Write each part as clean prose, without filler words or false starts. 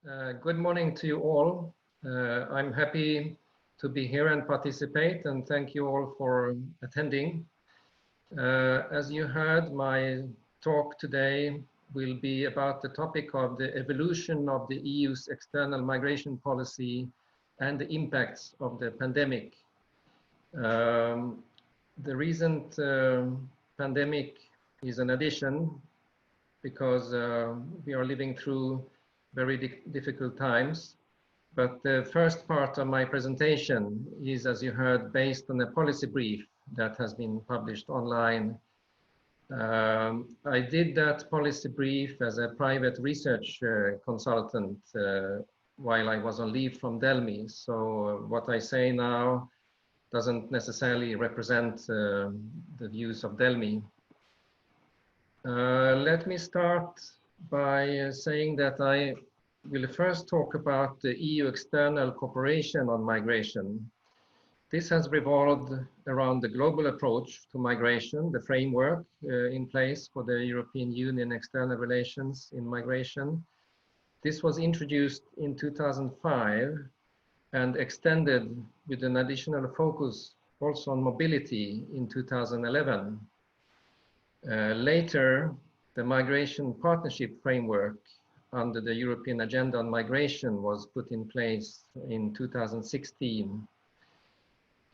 Good morning to you all. I'm happy to be here and participate, and thank you all for attending. As you heard, my talk today will be about the topic of the evolution of the EU's external migration policy and the impacts of the pandemic. The recent pandemic is an addition because we are living through very difficult times. But the first part of my presentation is, as you heard, based on a policy brief that has been published online. I did that policy brief as a private research consultant while I was on leave from Delmi. So what I say now doesn't necessarily represent the views of Delmi. Let me start by saying that I will first talk about the EU external cooperation on migration. This has revolved around the global approach to migration, the framework in place for the European Union external relations in migration. This was introduced in 2005 and extended with an additional focus also on mobility in 2011. Later, the Migration Partnership Framework under the European Agenda on Migration was put in place in 2016.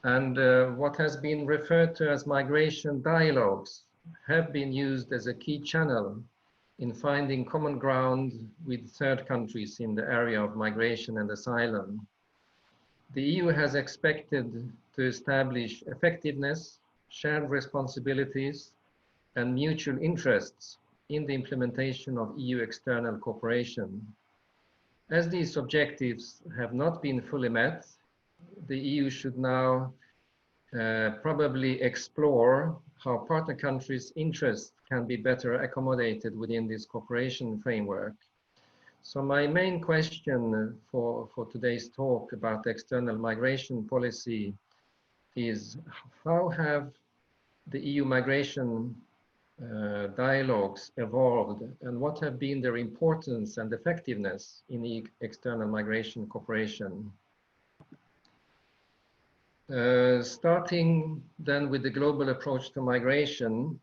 And what has been referred to as migration dialogues have been used as a key channel in finding common ground with third countries in the area of migration and asylum. The EU has expected to establish effectiveness, shared responsibilities, and mutual interests in the implementation of EU external cooperation. As these objectives have not been fully met, the EU should now probably explore how partner countries' interests can be better accommodated within this cooperation framework. So my main question for today's talk about external migration policy is how have the EU migration dialogues evolved, and what have been their importance and effectiveness in external migration cooperation? Starting then with the global approach to migration,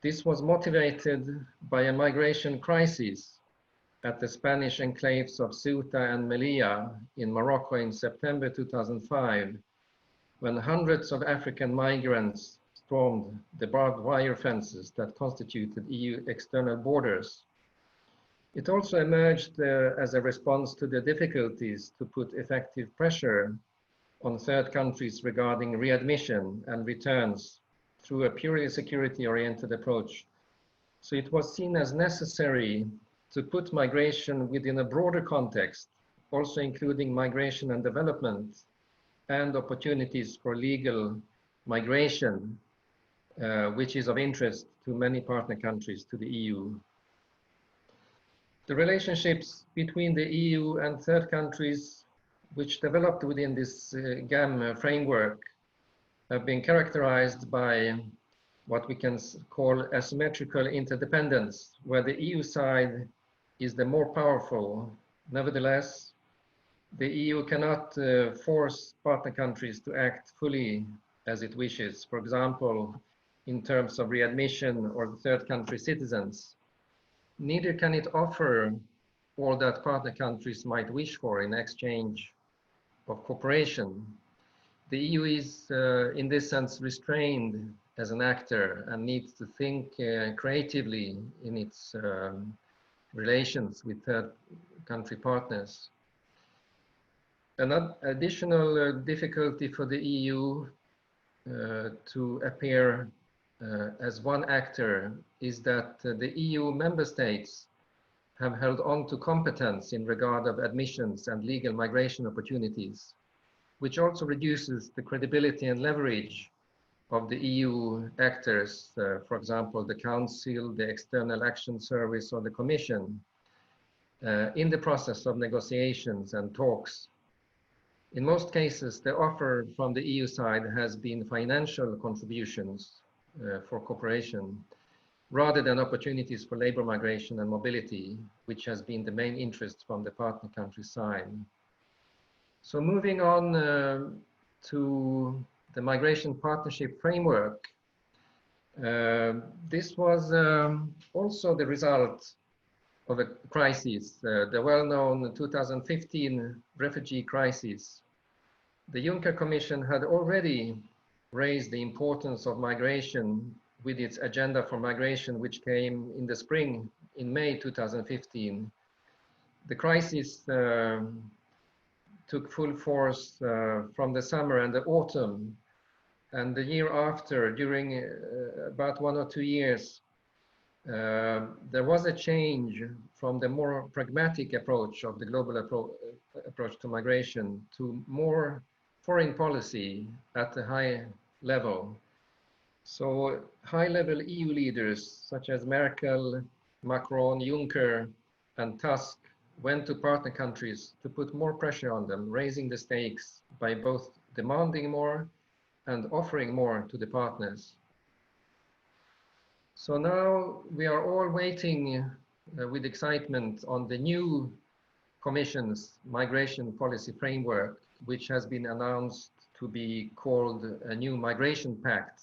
this was motivated by a migration crisis at the Spanish enclaves of Ceuta and Melilla in Morocco in September 2005, when hundreds of African migrants stormed the barbed wire fences that constituted EU external borders. It also emerged as a response to the difficulties to put effective pressure on third countries regarding readmission and returns through a purely security-oriented approach. So it was seen as necessary to put migration within a broader context, also including migration and development and opportunities for legal migration, which is of interest to many partner countries to the EU. The relationships between the EU and third countries, which developed within this GAM framework, have been characterized by what we can call asymmetrical interdependence, where the EU side is the more powerful. Nevertheless, the EU cannot force partner countries to act fully as it wishes. For example, in terms of readmission or third country citizens. Neither can it offer all that partner countries might wish for in exchange of cooperation. The EU is, in this sense, restrained as an actor and needs to think creatively in its relations with third country partners. An additional difficulty for the EU to appear as one actor is that the EU member states have held on to competence in regard of admissions and legal migration opportunities, which also reduces the credibility and leverage of the EU actors, for example, the Council, the External Action Service, or the Commission, in the process of negotiations and talks. In most cases, the offer from the EU side has been financial contributions for cooperation, rather than opportunities for labor migration and mobility, which has been the main interest from the partner country side. So moving on to the Migration Partnership Framework, this was also the result of a crisis, the well-known 2015 refugee crisis. The Juncker Commission had already raised the importance of migration with its agenda for migration, which came in the spring, in May 2015. The crisis took full force from the summer and the autumn, and the year after, during about 1 or 2 years, there was a change from the more pragmatic approach of the global approach to migration to more foreign policy at a high level. So high-level EU leaders such as Merkel, Macron, Juncker, and Tusk went to partner countries to put more pressure on them, raising the stakes by both demanding more and offering more to the partners. So now we are all waiting with excitement on the new Commission's migration policy framework, which has been announced to be called a new Migration Pact.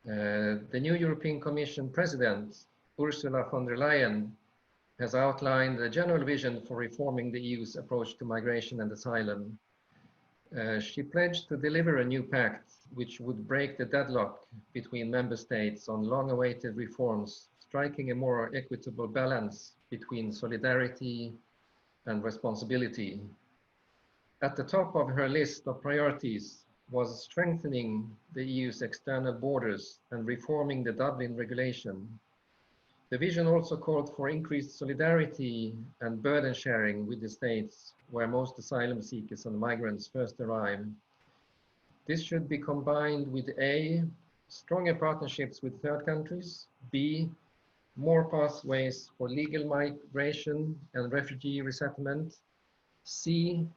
The new European Commission President, Ursula von der Leyen, has outlined a general vision for reforming the EU's approach to migration and asylum. She pledged to deliver a new pact which would break the deadlock between member states on long-awaited reforms, striking a more equitable balance between solidarity and responsibility. At the top of her list of priorities was strengthening the EU's external borders and reforming the Dublin regulation. The vision also called for increased solidarity and burden sharing with the states where most asylum seekers and migrants first arrive. This should be combined with A, stronger partnerships with third countries, B, more pathways for legal migration and refugee resettlement, C,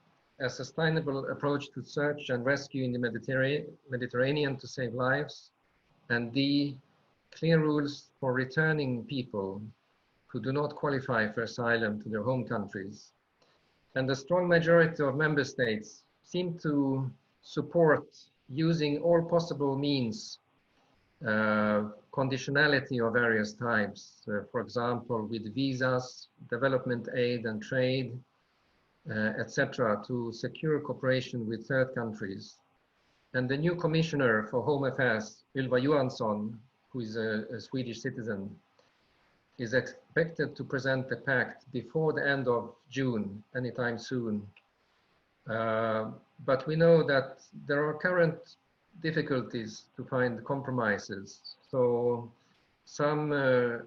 a sustainable approach to search and rescue in the Mediterranean to save lives, and D, clear rules for returning people who do not qualify for asylum to their home countries. And a strong majority of member states seem to support using all possible means, conditionality of various types, for example, with visas, development aid and trade, etc., to secure cooperation with third countries. And the new Commissioner for Home Affairs, Ylva Johansson, who is a Swedish citizen, is expected to present the pact before the end of June, anytime soon. But we know that there are current difficulties to find compromises. So some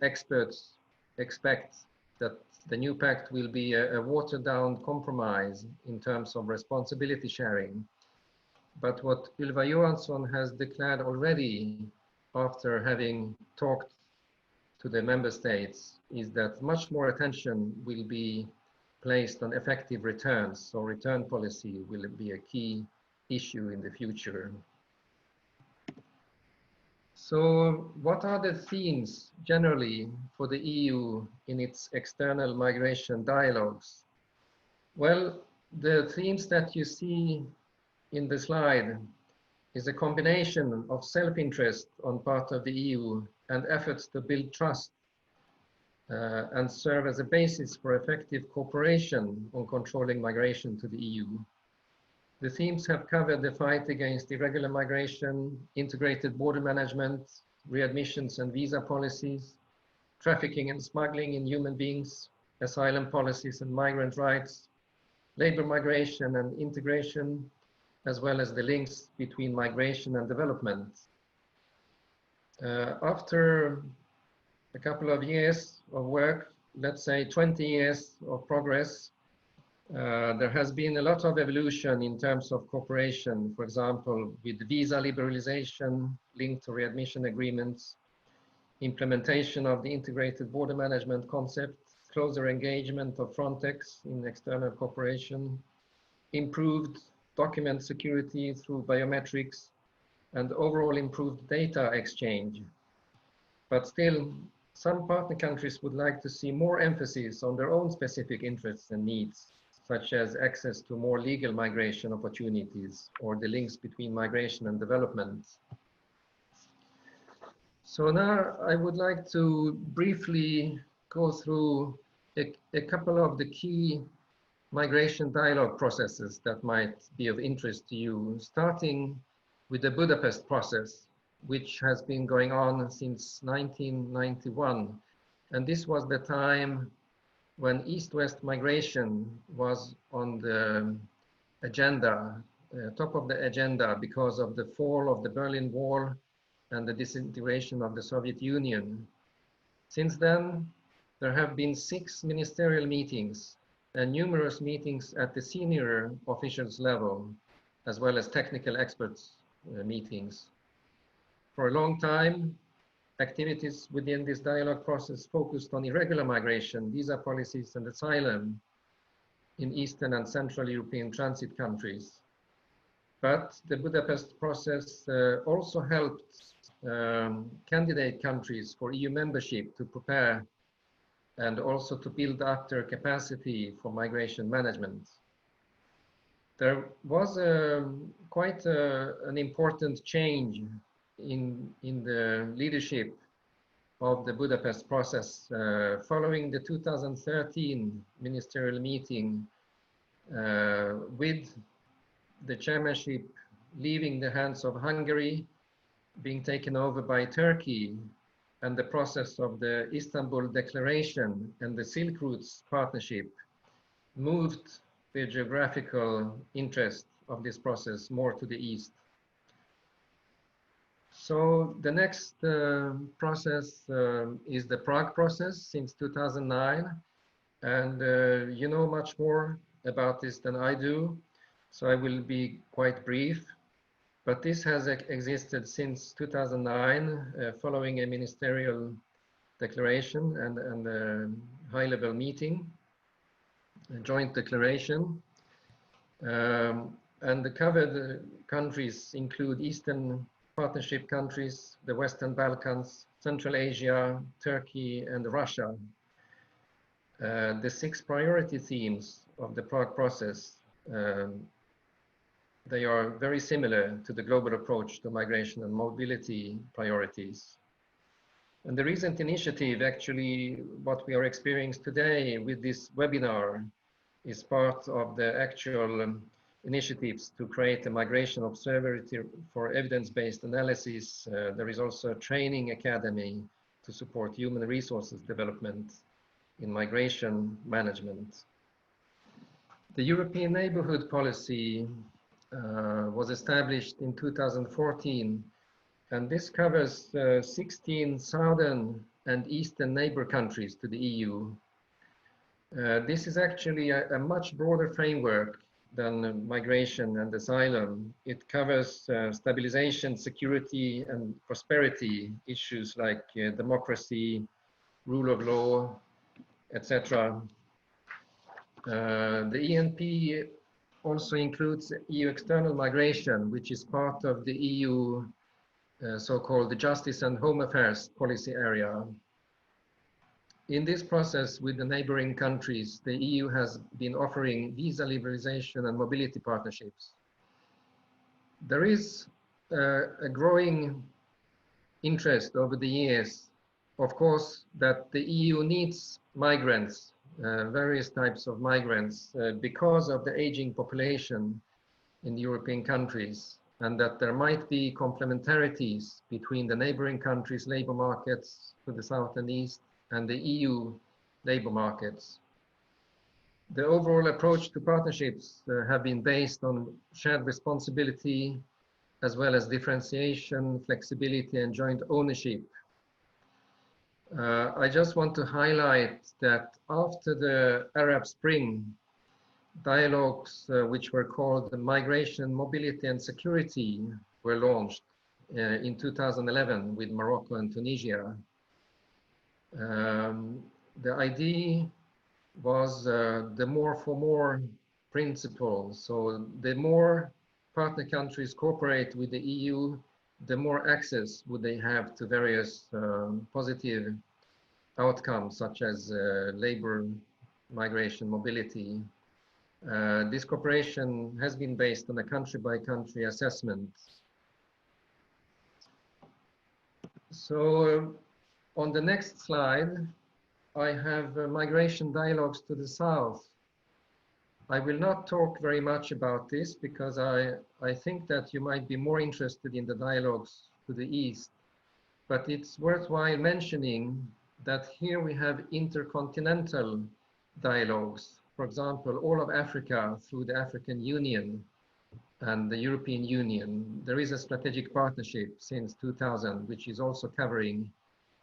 experts expect that the new pact will be a watered-down compromise in terms of responsibility sharing. But what Ylva Johansson has declared already, after having talked to the member states, is that much more attention will be placed on effective returns. So return policy will be a key issue in the future. So what are the themes generally for the EU in its external migration dialogues? Well, the themes that you see in the slide is a combination of self-interest on part of the EU and efforts to build trust and serve as a basis for effective cooperation on controlling migration to the EU. The themes have covered the fight against irregular migration, integrated border management, readmissions and visa policies, trafficking and smuggling in human beings, asylum policies and migrant rights, labor migration and integration, as well as the links between migration and development. After a couple of years of work, let's say 20 years of progress, there has been a lot of evolution in terms of cooperation, for example, with visa liberalization linked to readmission agreements, implementation of the integrated border management concept, closer engagement of Frontex in external cooperation, improved document security through biometrics, and overall improved data exchange. But still, some partner countries would like to see more emphasis on their own specific interests and needs, such as access to more legal migration opportunities or the links between migration and development. So now I would like to briefly go through a couple of the key migration dialogue processes that might be of interest to you, starting with the Budapest Process, which has been going on since 1991. And this was the time when East-West migration was on the agenda, top of the agenda, because of the fall of the Berlin Wall and the disintegration of the Soviet Union. Since then, there have been 6 ministerial meetings and numerous meetings at the senior officials level, as well as technical experts meetings. For a long time, activities within this dialogue process focused on irregular migration, visa policies, and asylum in Eastern and Central European transit countries. But the Budapest process also helped candidate countries for EU membership to prepare and also to build up their capacity for migration management. There was quite an important change in the leadership of the Budapest process following the 2013 ministerial meeting with the chairmanship leaving the hands of Hungary, being taken over by Turkey, and the process of the Istanbul Declaration and the Silk Routes Partnership moved the geographical interest of this process more to the east. So the next process is the Prague Process since 2009. And you know much more about this than I do, so I will be quite brief. But this has existed since 2009, following a ministerial declaration and a high-level meeting, a joint declaration. And the covered countries include Eastern Partnership countries, the Western Balkans, Central Asia, Turkey, and Russia. The 6 priority themes of the Prague process, they are very similar to the global approach to migration and mobility priorities. And the recent initiative, actually, what we are experiencing today with this webinar, is part of the actual initiatives to create a migration observatory for evidence-based analysis. There is also a training academy to support human resources development in migration management. The European Neighbourhood Policy was established in 2014, and this covers 16 southern and eastern neighbor countries to the EU. This is actually a much broader framework than migration and asylum. It covers stabilization, security, and prosperity issues like democracy, rule of law, etc. The ENP also includes EU external migration, which is part of the EU so-called Justice and Home Affairs policy area. In this process with the neighboring countries, the EU has been offering visa liberalization and mobility partnerships. There is a growing interest over the years, of course, that the EU needs migrants, various types of migrants, because of the aging population in the European countries, and that there might be complementarities between the neighboring countries' labor markets to the south and east and the EU labor markets. The overall approach to partnerships have been based on shared responsibility, as well as differentiation, flexibility, and joint ownership. I just want to highlight that after the Arab Spring, dialogues which were called the Migration, Mobility and Security were launched in 2011 with Morocco and Tunisia. The idea was the more for more principle. So the more partner countries cooperate with the EU, the more access would they have to various positive outcomes, such as labor, migration, mobility. This cooperation has been based on a country-by-country assessment. So on the next slide, I have migration dialogues to the south. I will not talk very much about this because I think that you might be more interested in the dialogues to the east. But it's worthwhile mentioning that here we have intercontinental dialogues. For example, all of Africa through the African Union and the European Union. There is a strategic partnership since 2000, which is also covering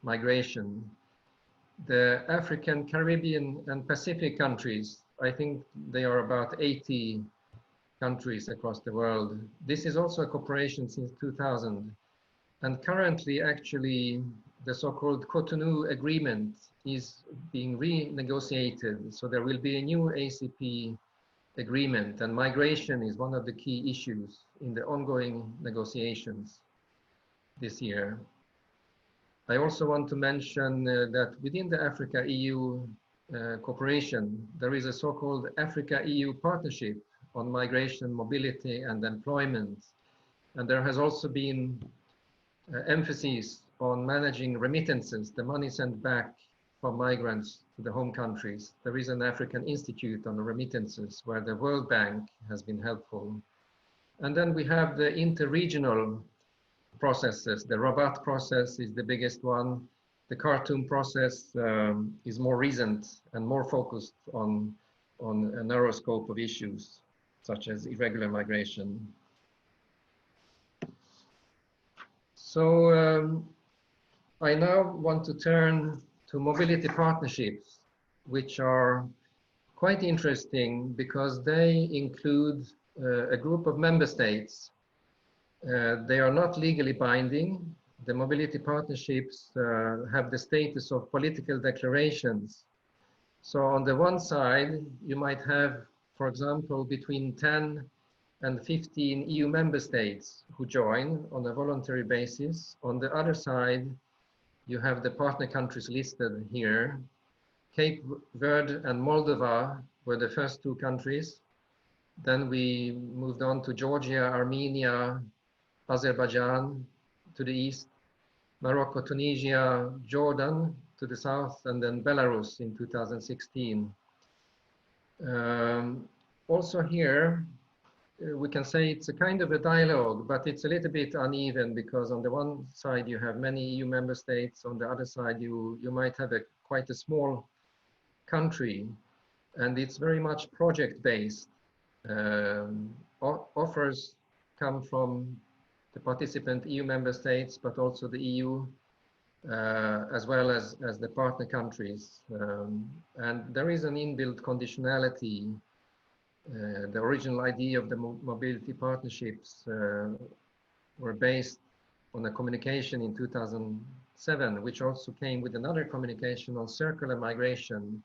migration. The African, Caribbean, and Pacific countries, I think they are about 80 countries across the world. This is also a cooperation since 2000. And currently, actually, the so-called Cotonou Agreement is being renegotiated. So there will be a new ACP agreement, and migration is one of the key issues in the ongoing negotiations this year. I also want to mention that within the Africa-EU cooperation, there is a so-called Africa-EU partnership on migration, mobility, and employment. And there has also been emphasis on managing remittances, the money sent back from migrants to the home countries. There is an African Institute on remittances where the World Bank has been helpful. And then we have the interregional processes. The Rabat process is the biggest one. The Khartoum process is more recent and more focused on a narrow scope of issues, such as irregular migration. So I now want to turn to mobility partnerships, which are quite interesting because they include a group of member states. They are not legally binding. The mobility partnerships have the status of political declarations. So on the one side, you might have, for example, between 10 and 15 EU member states who join on a voluntary basis. On the other side, you have the partner countries listed here. Cape Verde and Moldova were the first two countries. Then we moved on to Georgia, Armenia, Azerbaijan to the east, Morocco, Tunisia, Jordan to the south, and then Belarus in 2016. Also here, we can say it's a kind of a dialogue, but it's a little bit uneven because on the one side you have many EU member states, on the other side you might have quite a small country, and it's very much project-based. Offers come from the participant EU member states, but also the EU, as well as the partner countries. And there is an inbuilt conditionality. The original idea of the mobility partnerships were based on a communication in 2007, which also came with another communication on circular migration.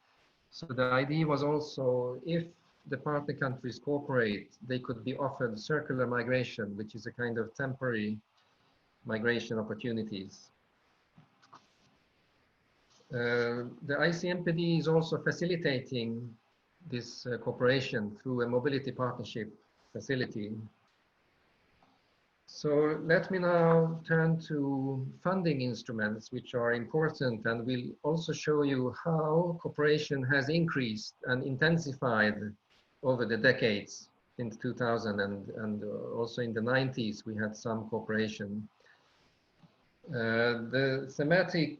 So the idea was also, if the partner countries cooperate, they could be offered circular migration, which is a kind of temporary migration opportunities. The ICMPD is also facilitating this cooperation through a mobility partnership facility. So let me now turn to funding instruments, which are important, and will also show you how cooperation has increased and intensified over the decades since 2000, and also in the 90s we had some cooperation. The thematic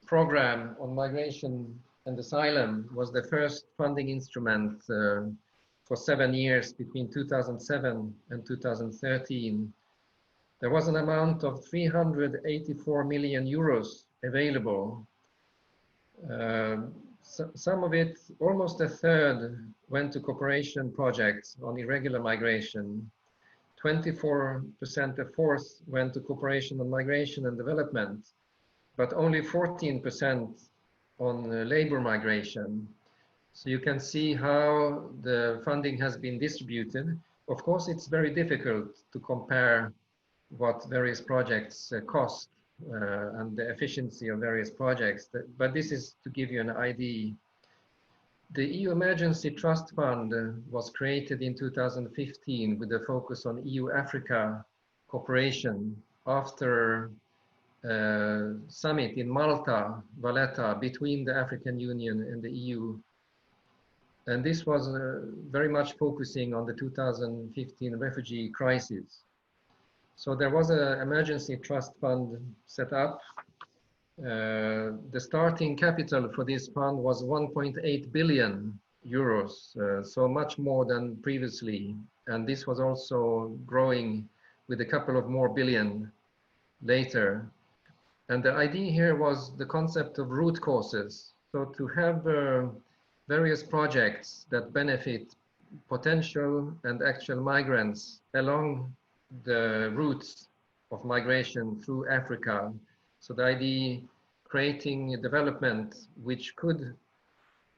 program on migration and asylum was the first funding instrument for 7 years between 2007 and 2013. There was an amount of 384 million euros available. Some of it, almost a third, went to cooperation projects on irregular migration. 24%, a fourth, went to cooperation on migration and development, but only 14% on labor migration. So you can see how the funding has been distributed. Of course, it's very difficult to compare what various projects cost and the efficiency of various projects. But this is to give you an idea. The EU Emergency Trust Fund was created in 2015 with a focus on EU-Africa cooperation after a summit in Malta, Valletta, between the African Union and the EU. And this was very much focusing on the 2015 refugee crisis. So there was an emergency trust fund set up. The starting capital for this fund was 1.8 billion euros, so much more than previously. And this was also growing with a couple of more billion later. And the idea here was the concept of root causes. So to have various projects that benefit potential and actual migrants along the routes of migration through Africa. So the idea creating a development which could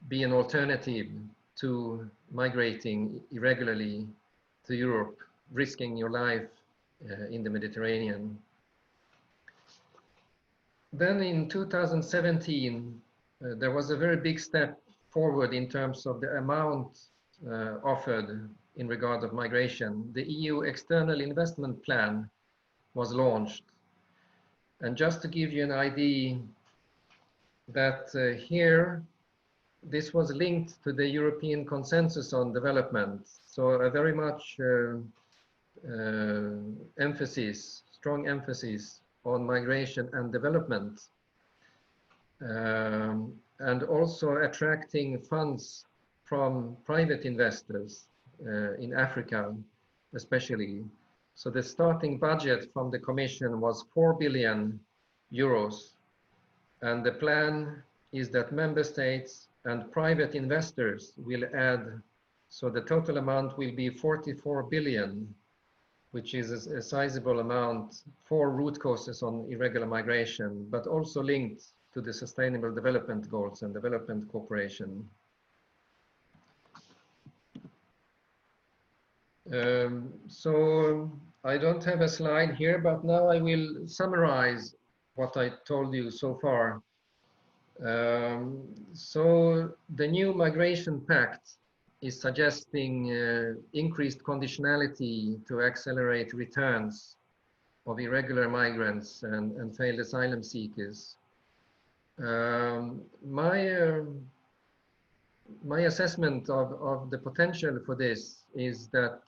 be an alternative to migrating irregularly to Europe, risking your life in the Mediterranean. Then in 2017, there was a very big step forward in terms of the amount offered in regard of migration. The EU External Investment Plan was launched. And just to give you an idea that here, this was linked to the European Consensus on Development. So a very much strong emphasis on migration and development. And also attracting funds from private investors in Africa, especially. So the starting budget from the Commission was 4 billion euros. And the plan is that member states and private investors will add, so the total amount will be 44 billion, which is a sizable amount for root causes on irregular migration, but also linked to the Sustainable Development Goals and development cooperation. So I don't have a slide here, but now I will summarize what I told you so far. So the new Migration Pact is suggesting increased conditionality to accelerate returns of irregular migrants and failed asylum seekers. My assessment of the potential for this is that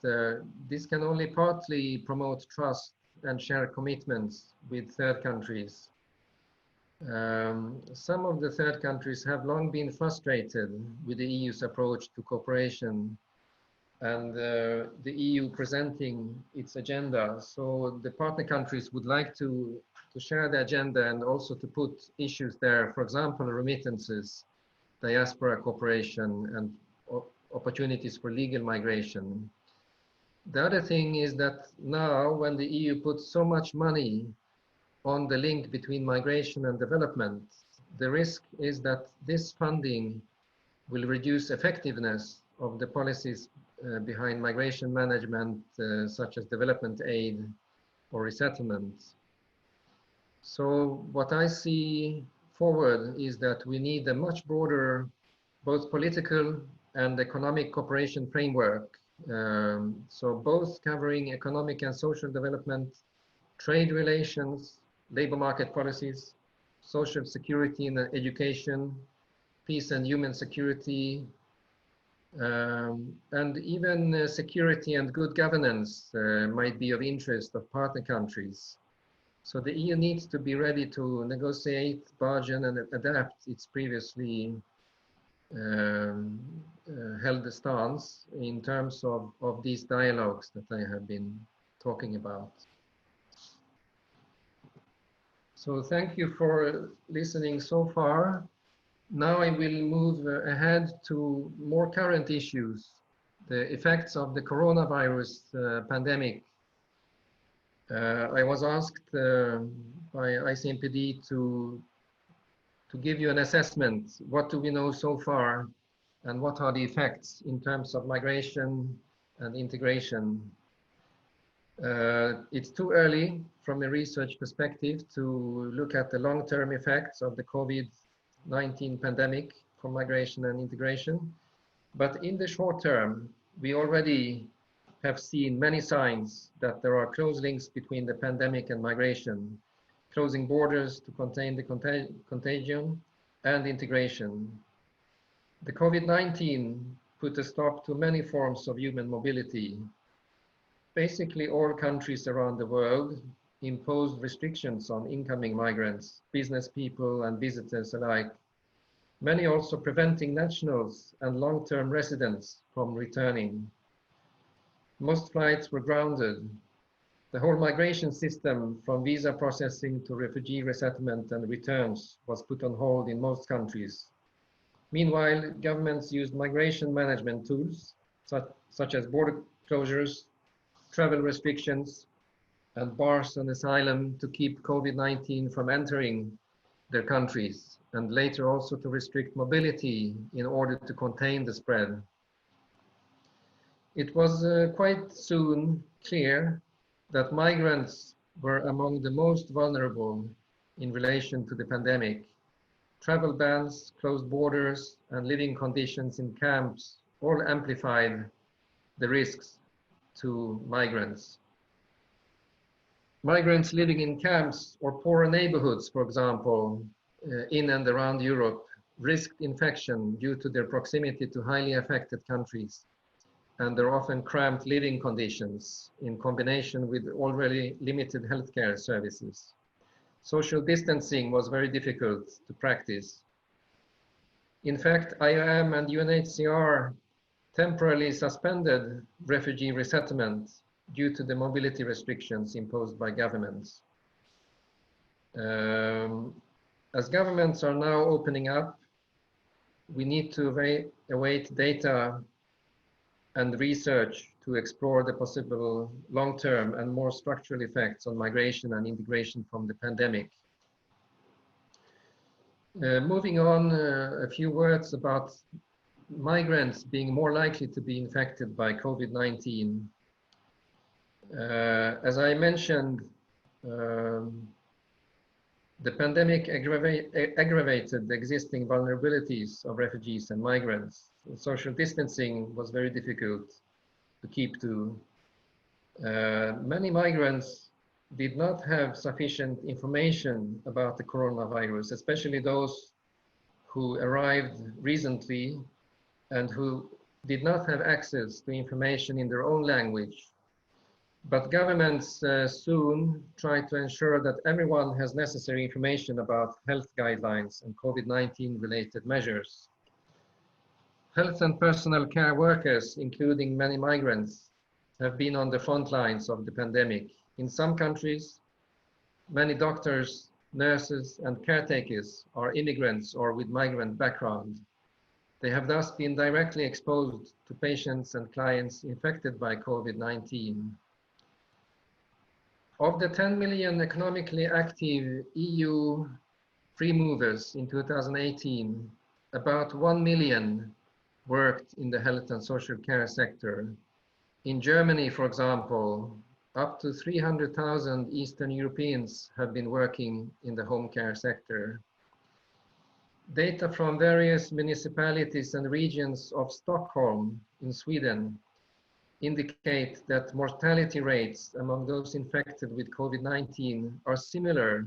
this can only partly promote trust and share commitments with third countries. Some of the third countries have long been frustrated with the EU's approach to cooperation and the EU presenting its agenda. So the partner countries would like to share the agenda and also to put issues there, for example, remittances, diaspora cooperation, and opportunities for legal migration. The other thing is that now when the EU puts so much money on the link between migration and development, the risk is that this funding will reduce effectiveness of the policies behind migration management, such as development aid or resettlement. So what I see forward is that we need a much broader, both political and economic cooperation framework. So both covering economic and social development, trade relations, labor market policies, social security and education, peace and human security, and even security and good governance might be of interest of partner countries. So the EU needs to be ready to negotiate, bargain, and adapt its previously held stance in terms of these dialogues that I have been talking about. So thank you for listening so far. Now I will move ahead to more current issues, the effects of the coronavirus pandemic. I was asked by ICMPD to give you an assessment. What do we know so far, and what are the effects in terms of migration and integration? It's too early from a research perspective to look at the long-term effects of the COVID-19 pandemic for migration and integration. But in the short term, we already have seen many signs that there are close links between the pandemic and migration, closing borders to contain the contagion and integration. The COVID-19 put a stop to many forms of human mobility. Basically, all countries around the world imposed restrictions on incoming migrants, business people and visitors alike, many also preventing nationals and long-term residents from returning. Most flights were grounded. The whole migration system, from visa processing to refugee resettlement and returns, was put on hold in most countries. Meanwhile, governments used migration management tools, such as border closures, travel restrictions, and bars on asylum to keep COVID-19 from entering their countries, and later also to restrict mobility in order to contain the spread. It was quite soon clear that migrants were among the most vulnerable in relation to the pandemic. Travel bans, closed borders, and living conditions in camps all amplified the risks to migrants. Migrants living in camps or poorer neighborhoods, for example, in and around Europe, risked infection due to their proximity to highly affected countries and their often cramped living conditions in combination with already limited healthcare services. Social distancing was very difficult to practice. In fact, IOM and UNHCR temporarily suspended refugee resettlement due to the mobility restrictions imposed by governments. As governments are now opening up, we need to await data and research to explore the possible long-term and more structural effects on migration and integration from the pandemic. Moving on, a few words about migrants being more likely to be infected by COVID-19. As I mentioned, the pandemic aggravated the existing vulnerabilities of refugees and migrants. Social distancing was very difficult to keep to. Many migrants did not have sufficient information about the coronavirus, especially those who arrived recently and who did not have access to information in their own language. But governments soon tried to ensure that everyone has necessary information about health guidelines and COVID-19 related measures. Health and personal care workers, including many migrants, have been on the front lines of the pandemic. In some countries, many doctors, nurses, and caretakers are immigrants or with migrant background. They have thus been directly exposed to patients and clients infected by COVID-19. Of the 10 million economically active EU free movers in 2018, about 1 million worked in the health and social care sector. In Germany, for example, up to 300,000 Eastern Europeans have been working in the home care sector. Data from various municipalities and regions of Stockholm in Sweden indicate that mortality rates among those infected with COVID-19 are similar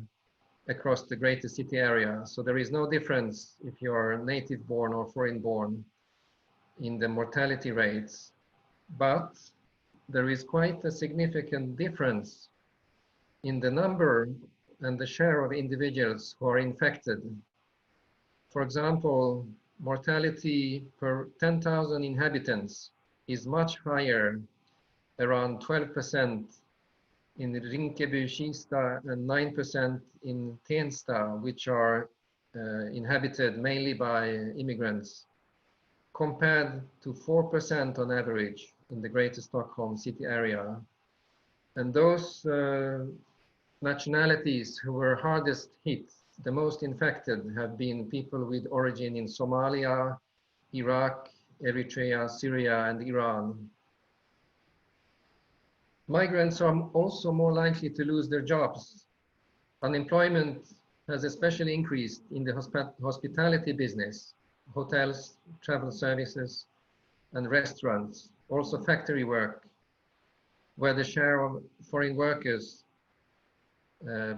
across the greater city area. So there is no difference if you are native born or foreign born in the mortality rates, but there is quite a significant difference in the number and the share of individuals who are infected. For example, mortality per 10,000 inhabitants is much higher, around 12% in Rinkeby-Kista and 9% in Tensta, which are inhabited mainly by immigrants, compared to 4% on average in the greater Stockholm city area. And those nationalities who were hardest hit, the most infected, have been people with origin in Somalia, Iraq, Eritrea, Syria, and Iran. Migrants are also more likely to lose their jobs. Unemployment has especially increased in the hospitality business, hotels, travel services, and restaurants, also factory work, where the share of foreign workers,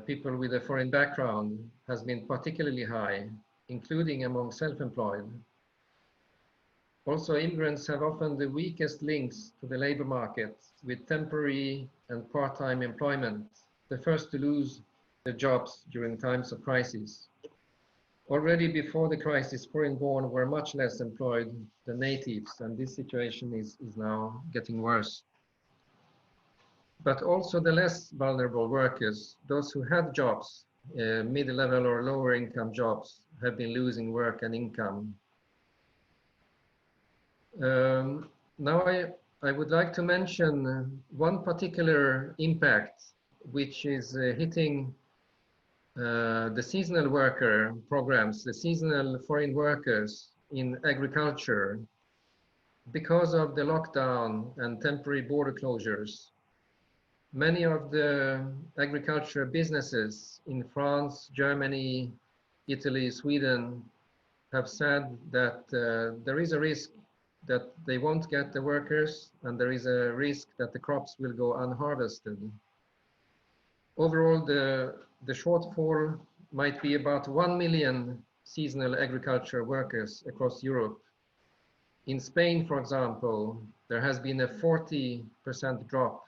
people with a foreign background, has been particularly high, including among self-employed. Also, immigrants have often the weakest links to the labor market, with temporary and part-time employment, the first to lose their jobs during times of crisis. Already before the crisis, foreign-born were much less employed than natives, and this situation is now getting worse. But also the less vulnerable workers, those who had jobs, mid-level or lower income jobs, have been losing work and income. Now I would like to mention one particular impact which is hitting the seasonal worker programs, the seasonal foreign workers in agriculture. Because of the lockdown and temporary border closures, many of the agriculture businesses in France, Germany, Italy, Sweden have said that there is a risk that they won't get the workers, and there is a risk that the crops will go unharvested. Overall, the shortfall might be about 1 million seasonal agriculture workers across Europe. In Spain, for example, there has been a 40% drop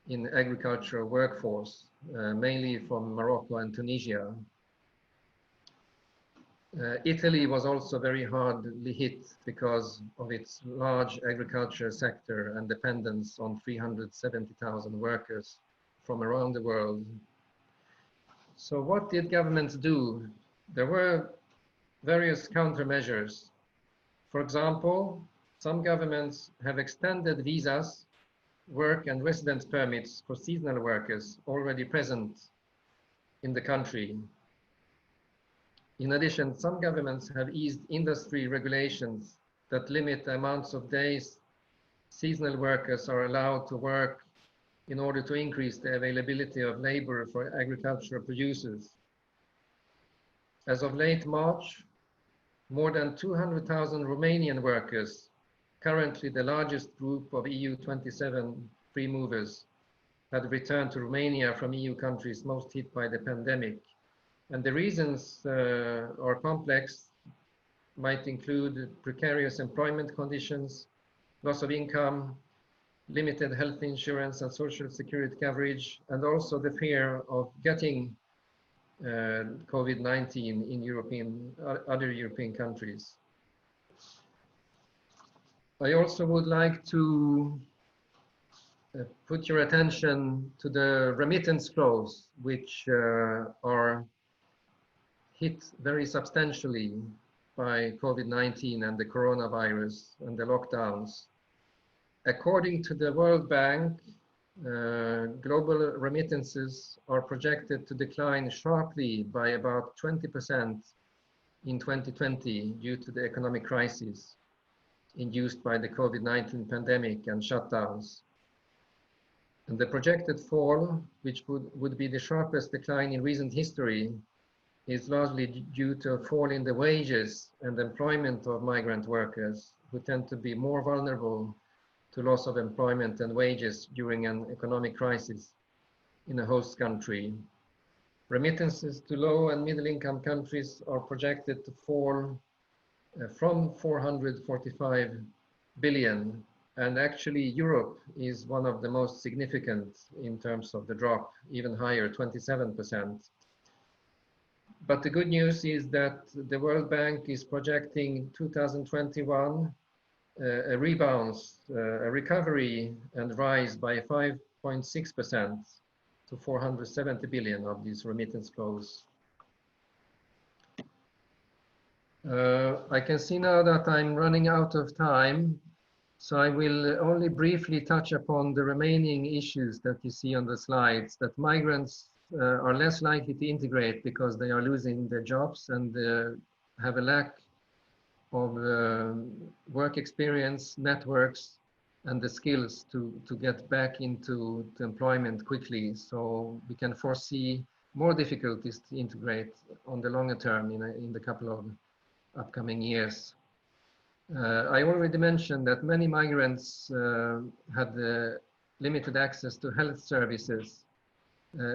in agricultural workforce, mainly from Morocco and Tunisia. Italy was also very hardly hit because of its large agriculture sector and dependence on 370,000 workers from around the world. So what did governments do? There were various countermeasures. For example, some governments have extended visas, work and residence permits for seasonal workers already present in the country. In addition, some governments have eased industry regulations that limit the amounts of days seasonal workers are allowed to work in order to increase the availability of labor for agricultural producers. As of late March, more than 200,000 Romanian workers, currently the largest group of EU 27 free movers, had returned to Romania from EU countries most hit by the pandemic. And the reasons are complex, might include precarious employment conditions, loss of income, limited health insurance and social security coverage, and also the fear of getting COVID-19 in other European countries. I also would like to put your attention to the remittance flows, which are hit very substantially by COVID-19 and the coronavirus and the lockdowns. According to the World Bank, global remittances are projected to decline sharply by about 20% in 2020 due to the economic crisis induced by the COVID-19 pandemic and shutdowns. And the projected fall, which would be the sharpest decline in recent history, is largely due to a fall in the wages and employment of migrant workers, who tend to be more vulnerable to loss of employment and wages during an economic crisis in a host country. Remittances to low and middle income countries are projected to fall from 445 billion, and actually Europe is one of the most significant in terms of the drop, even higher, 27%. But the good news is that the World Bank is projecting 2021 a rebound, a recovery and rise by 5.6% to 470 billion of these remittance flows. I can see now that I'm running out of time, so I will only briefly touch upon the remaining issues that you see on the slides, that migrants are less likely to integrate because they are losing their jobs and have a lack of work experience, networks, and the skills to get back into employment quickly. So we can foresee more difficulties to integrate on the longer term in the couple of upcoming years. I already mentioned that many migrants had limited access to health services,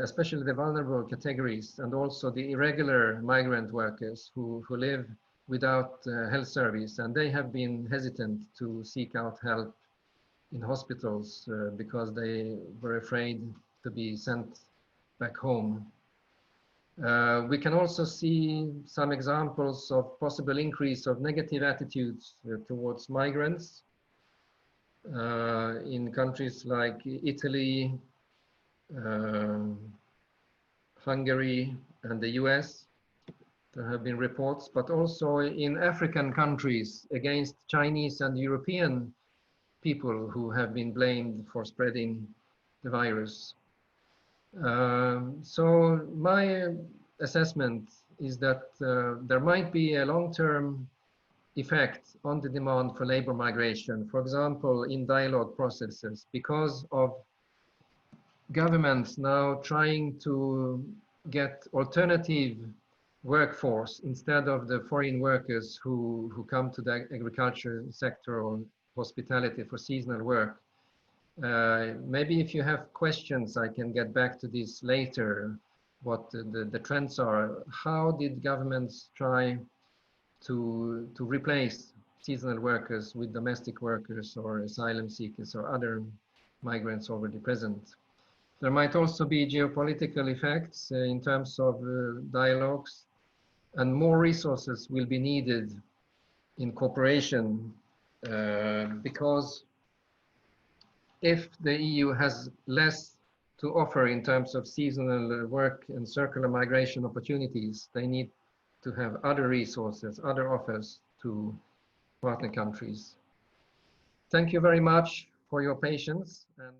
especially the vulnerable categories, and also the irregular migrant workers who live without health service, and they have been hesitant to seek out help in hospitals because they were afraid to be sent back home. We can also see some examples of possible increase of negative attitudes towards migrants in countries like Italy, Hungary, and the US. There have been reports, but also in African countries against Chinese and European people who have been blamed for spreading the virus. So my assessment is that there might be a long-term effect on the demand for labor migration, for example, in dialogue processes, because of governments now trying to get alternative workforce instead of the foreign workers who come to the agriculture sector or hospitality for seasonal work. Maybe if you have questions, I can get back to this later, what the trends are. How did governments try to replace seasonal workers with domestic workers or asylum seekers or other migrants already present? There might also be geopolitical effects in terms of dialogues, and more resources will be needed in cooperation because if the EU has less to offer in terms of seasonal work and circular migration opportunities, they need to have other resources, other offers to partner countries. Thank you very much for your patience. And